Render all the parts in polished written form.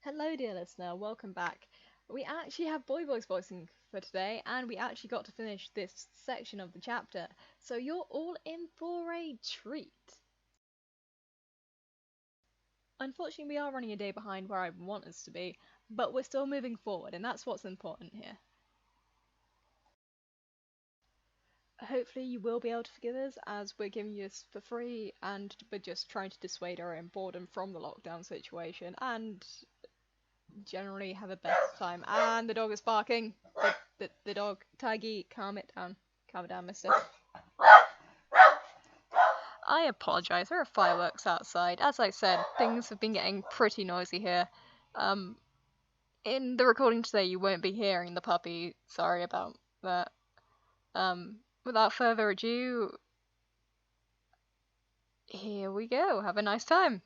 Hello, dear listener, welcome back. We actually have Boy Boy's voicing for today, and we actually got to finish this section of the chapter, so you're all in for a treat. Unfortunately, we are running a day behind where I want us to be, but we're still moving forward, and that's what's important here. Hopefully, you will be able to forgive us, as we're giving you this for free, and we're just trying to dissuade our own boredom from the lockdown situation, and generally have a best time. And the dog is barking. The dog. Tiggy, calm it down. Calm it down, mister. I apologise, there are fireworks outside. As I said, things have been getting pretty noisy here. In the recording today, you won't be hearing the puppy. Sorry about that. Without further ado, here we go. Have a nice time.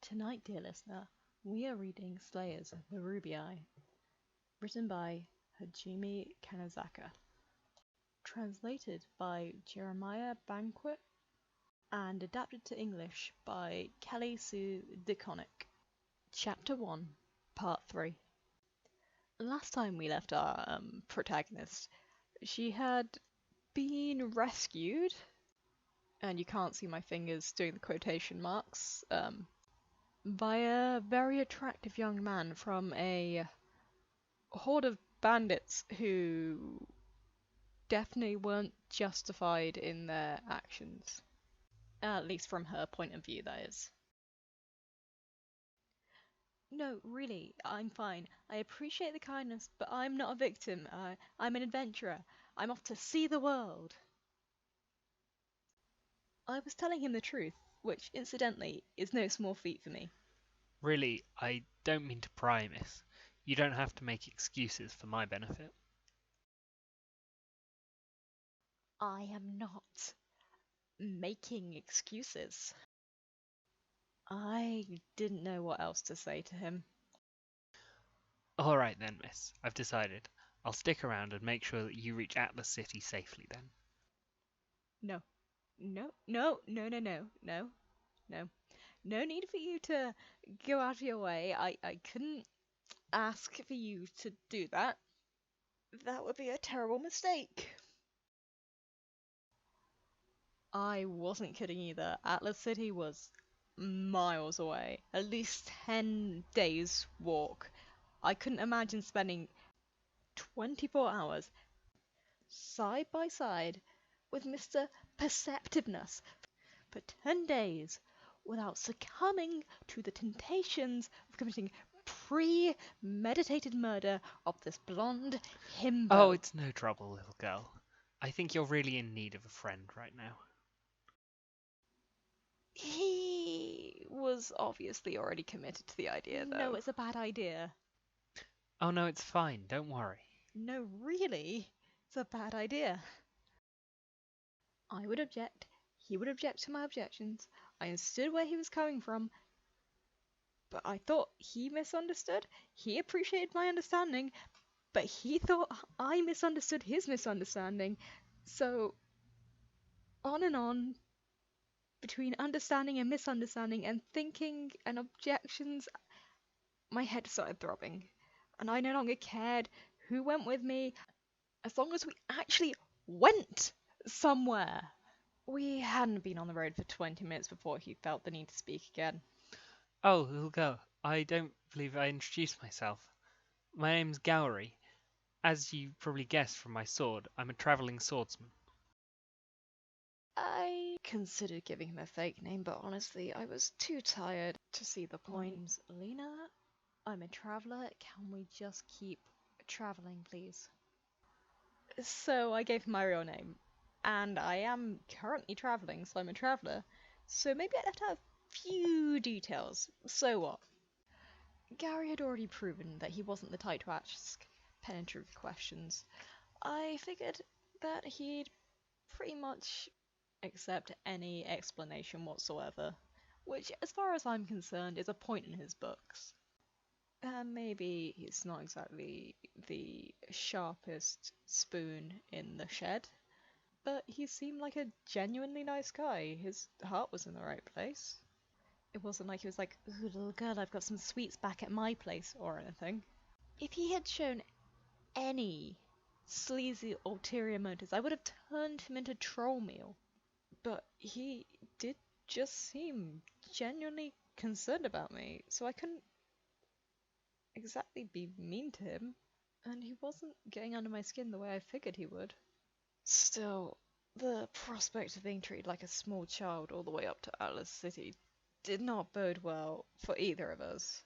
Tonight, dear listener, we are reading Slayers of the Ruby Eye, written by Hajime Kanazaka, translated by Jeremiah Banquet, and adapted to English by Kelly Sue DeConnick. Chapter 1, Part 3. Last time we left our protagonist, she had been rescued, and you can't see my fingers doing the quotation marks, by a very attractive young man from a horde of bandits who definitely weren't justified in their actions. At least from her point of view, that is. No, really, I'm fine. I appreciate the kindness, but I'm not a victim. I'm an adventurer. I'm off to see the world. I was telling him the truth, which, incidentally, is no small feat for me. Really, I don't mean to pry, miss. You don't have to make excuses for my benefit. I am not making excuses. I didn't know what else to say to him. All right then, miss. I've decided. I'll stick around and make sure that you reach Atlas City safely then. No. No, no, no, no, no, no, no. No need for you to go out of your way. I couldn't ask for you to do that. That would be a terrible mistake. I wasn't kidding either. Atlas City was miles away. At least 10 days walk. I couldn't imagine spending 24 hours side by side with Mr. Perceptiveness for 10 days without succumbing to the temptations of committing premeditated murder of this blonde himbo. Oh, it's no trouble, little girl. I think you're really in need of a friend right now. He was obviously already committed to the idea, though. No, it's a bad idea. Oh no, it's fine. Don't worry. No, really, it's a bad idea. I would object. He would object to my objections. I understood where he was coming from, but I thought he misunderstood. He appreciated my understanding, but he thought I misunderstood his misunderstanding. So, on and on, between understanding and misunderstanding and thinking and objections, my head started throbbing, and I no longer cared who went with me, as long as we actually went somewhere. We hadn't been on the road for 20 minutes before he felt the need to speak again. Oh, little girl, I don't believe I introduced myself. My name's Gowry. As you probably guessed from my sword, I'm a travelling swordsman. I considered giving him a fake name, but honestly, I was too tired to see the point. My name's Lena. I'm a traveller. Can we just keep travelling, please? So I gave him my real name, and I am currently travelling, so I'm a traveller. So maybe I'd have to have a few details. So what? Gary had already proven that he wasn't the type to ask penetrative questions. I figured that he'd pretty much accept any explanation whatsoever, which, as far as I'm concerned, is a point in his books. Maybe he's not exactly the sharpest spoon in the shed, but he seemed like a genuinely nice guy. His heart was in the right place. It wasn't like he was like, "Ooh, little girl, I've got some sweets back at my place," or anything. If he had shown any sleazy ulterior motives, I would have turned him into troll meal. But he did just seem genuinely concerned about me, so I couldn't exactly be mean to him. And he wasn't getting under my skin the way I figured he would. Still, the prospect of being treated like a small child all the way up to Atlas City did not bode well for either of us.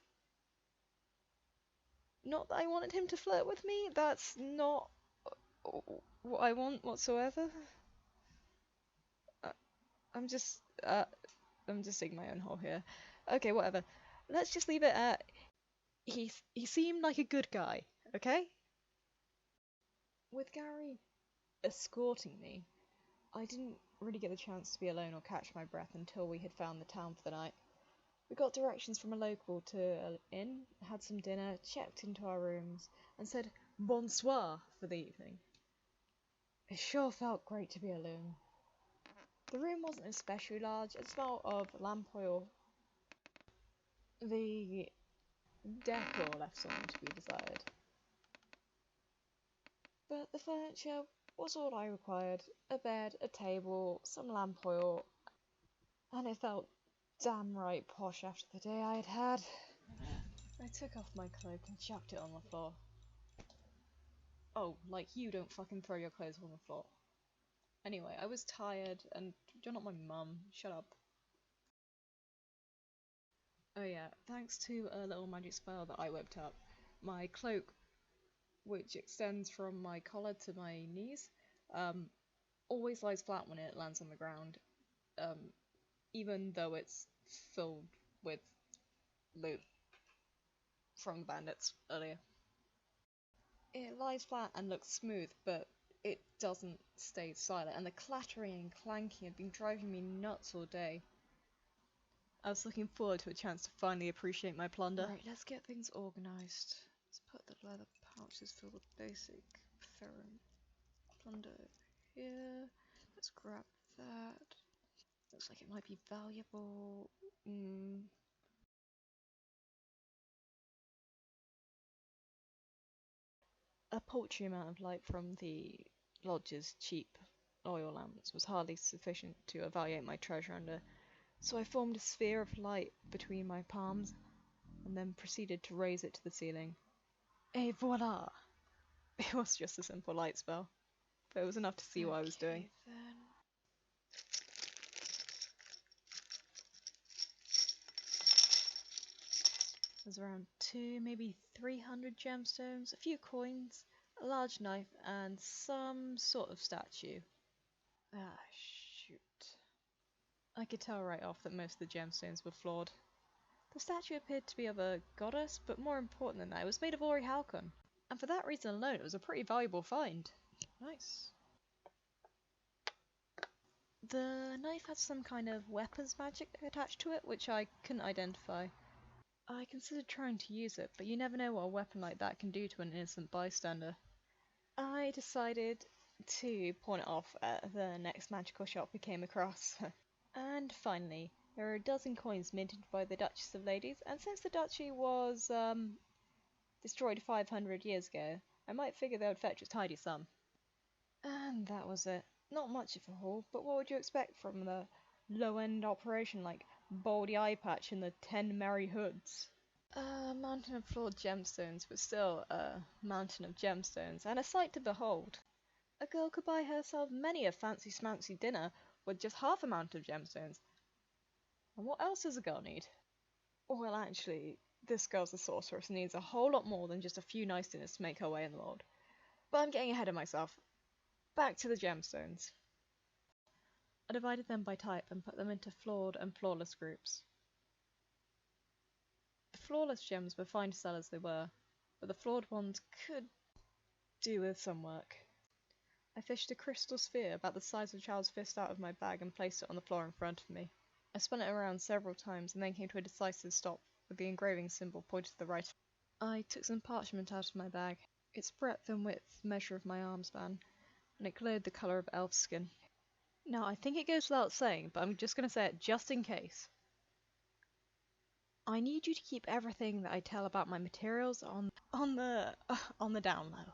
Not that I wanted him to flirt with me, that's not what I want whatsoever. Uh, I'm just, I'm just digging my own hole here. Okay, whatever. Let's just leave it at he seemed like a good guy, okay? With Gary escorting me, I didn't really get the chance to be alone or catch my breath until we had found the town for the night. We got directions from a local to an inn, had some dinner, checked into our rooms, and said bonsoir for the evening. It sure felt great to be alone. The room wasn't especially large, it smelled of lamp oil. The decor left something to be desired. But the furniture was all I required. A bed, a table, some lamp oil, and it felt damn right posh after the day I had had. I took off my cloak and chucked it on the floor. Oh, like you don't fucking throw your clothes on the floor. Anyway, I was tired, and you're not my mum. Shut up. Oh yeah, thanks to a little magic spell that I whipped up, my cloak, which extends from my collar to my knees, um, always lies flat when it lands on the ground, um, even though it's filled with loot from the bandits earlier. It lies flat and looks smooth, but it doesn't stay silent, and the clattering and clanking had been driving me nuts all day. I was looking forward to a chance to finally appreciate my plunder. Right, let's get things organised. Let's put the leather pouches filled with basic ferrum plunder here. Let's grab that. Looks like it might be valuable. A paltry amount of light from the lodge's cheap oil lamps was hardly sufficient to evaluate my treasure under, so I formed a sphere of light between my palms and then proceeded to raise it to the ceiling. Et voila! It was just a simple light spell, but it was enough to see what I was doing. Then. There's around 300 gemstones, a few coins, a large knife, and some sort of statue. Ah, shoot. I could tell right off that most of the gemstones were flawed. The statue appeared to be of a goddess, but more important than that, it was made of Ori Halcon. And for that reason alone, it was a pretty valuable find. Nice. The knife had some kind of weapons magic attached to it, which I couldn't identify. I considered trying to use it, but you never know what a weapon like that can do to an innocent bystander. I decided to pawn it off at the next magical shop we came across. And finally, there are a dozen coins minted by the Duchess of Ladies, and since the duchy was, destroyed 500 years ago, I might figure they would fetch a tidy sum. And that was it. Not much of a haul, but what would you expect from the low-end operation like Baldy Eye Patch and the 10 Merry Hoods? A mountain of flawed gemstones, but still a mountain of gemstones, and a sight to behold. A girl could buy herself many a fancy-smancy dinner with just half amount of gemstones. And what else does a girl need? Well, actually, this girl's a sorceress and needs a whole lot more than just a few nice dinners to make her way in the world. But I'm getting ahead of myself. Back to the gemstones. I divided them by type and put them into flawed and flawless groups. The flawless gems were fine to sell as they were, but the flawed ones could do with some work. I fished a crystal sphere about the size of a child's fist out of my bag and placed it on the floor in front of me. I spun it around several times and then came to a decisive stop, with the engraving symbol pointed to the right. I took some parchment out of my bag. Its breadth and width measure of my arm span, and it glowed the colour of elf skin. Now, I think it goes without saying, but I'm just going to say it just in case. I need you to keep everything that I tell about my materials on the down low.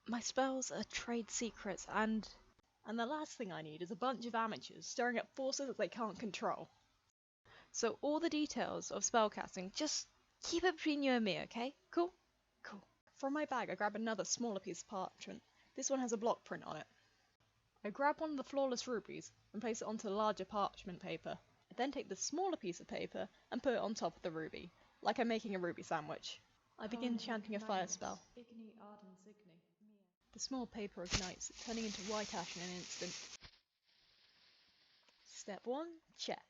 My spells are trade secrets, and the last thing I need is a bunch of amateurs stirring up forces that they can't control. So all the details of spellcasting, just keep it between you and me, okay? Cool? Cool. From my bag, I grab another smaller piece of parchment. This one has a block print on it. I grab one of the flawless rubies and place it onto the larger parchment paper. I then take the smaller piece of paper and put it on top of the ruby, like I'm making a ruby sandwich. I begin chanting a fire spell. The small paper ignites, turning into white ash in an instant. Step 1, check.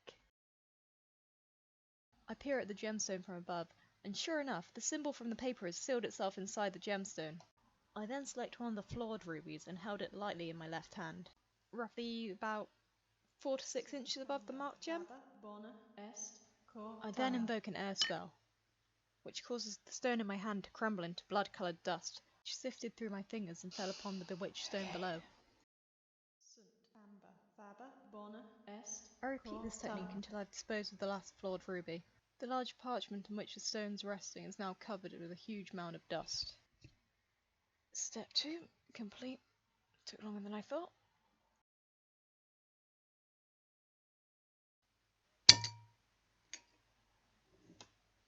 I peer at the gemstone from above, and sure enough, the symbol from the paper has sealed itself inside the gemstone. I then select one of the flawed rubies and held it lightly in my left hand, roughly about 4 to 6 inches above the marked gem. I then invoke an air spell, which causes the stone in my hand to crumble into blood-coloured dust, which sifted through my fingers and fell upon the bewitched stone below. I repeat this technique until I've disposed of the last flawed ruby. The large parchment on which the stone's resting is now covered with a huge mound of dust. Step 2, complete. Took longer than I thought.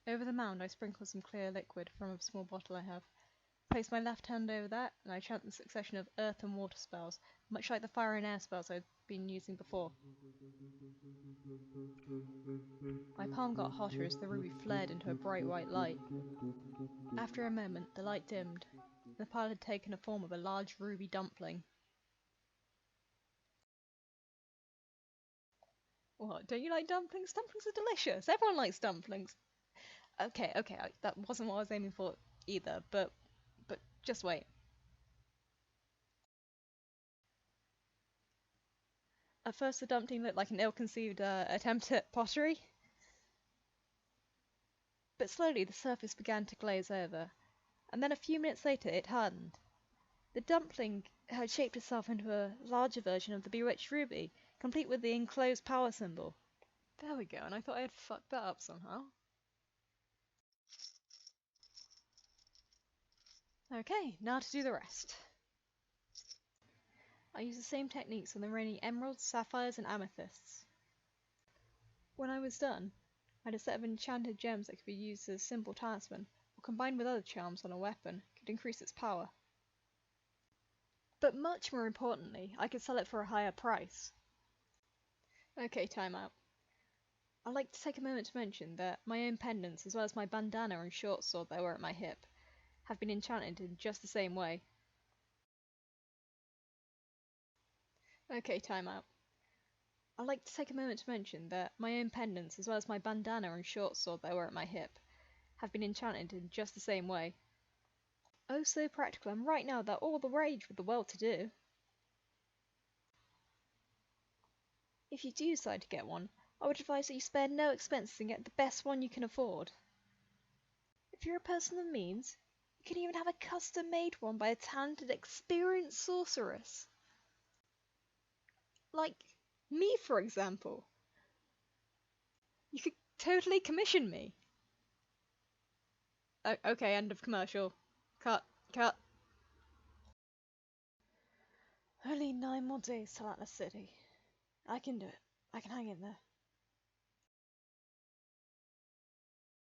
Over the mound I sprinkle some clear liquid from a small bottle I have. Place my left hand over that, and I chant the succession of earth and water spells, much like the fire and air spells I'd been using before. My palm got hotter as the ruby flared into a bright white light. After a moment, the light dimmed. The pile had taken the form of a large ruby dumpling. What, don't you like dumplings? Dumplings are delicious. Everyone likes dumplings. Okay, that wasn't what I was aiming for either, but just wait. At first the dumpling looked like an ill-conceived attempt at pottery, but slowly the surface began to glaze over, and then a few minutes later it hardened. The dumpling had shaped itself into a larger version of the bewitched ruby, complete with the enclosed power symbol. There we go, and I thought I had fucked that up somehow. Okay, now to do the rest. I use the same techniques on the remaining emeralds, sapphires, and amethysts. When I was done, I had a set of enchanted gems that could be used as a simple talisman, or combined with other charms on a weapon, could increase its power. But much more importantly, I could sell it for a higher price. Okay, time out. I'd like to take a moment to mention that my own pendants, as well as my bandana and short sword that I wear at my hip, have been enchanted in just the same way. Okay, time out. I'd like to take a moment to mention that my own pendants, as well as my bandana and short sword that I wear at my hip, have been enchanted in just the same way. Oh, so practical, and right now they're all the rage with the well-to-do. If you do decide to get one, I would advise that you spare no expenses and get the best one you can afford. If you're a person of means, you can even have a custom-made one by a talented, experienced sorceress. Like me, for example. You could totally commission me. Okay, end of commercial. Cut. Only 9 more days till Atlas City. I can do it. I can hang in there.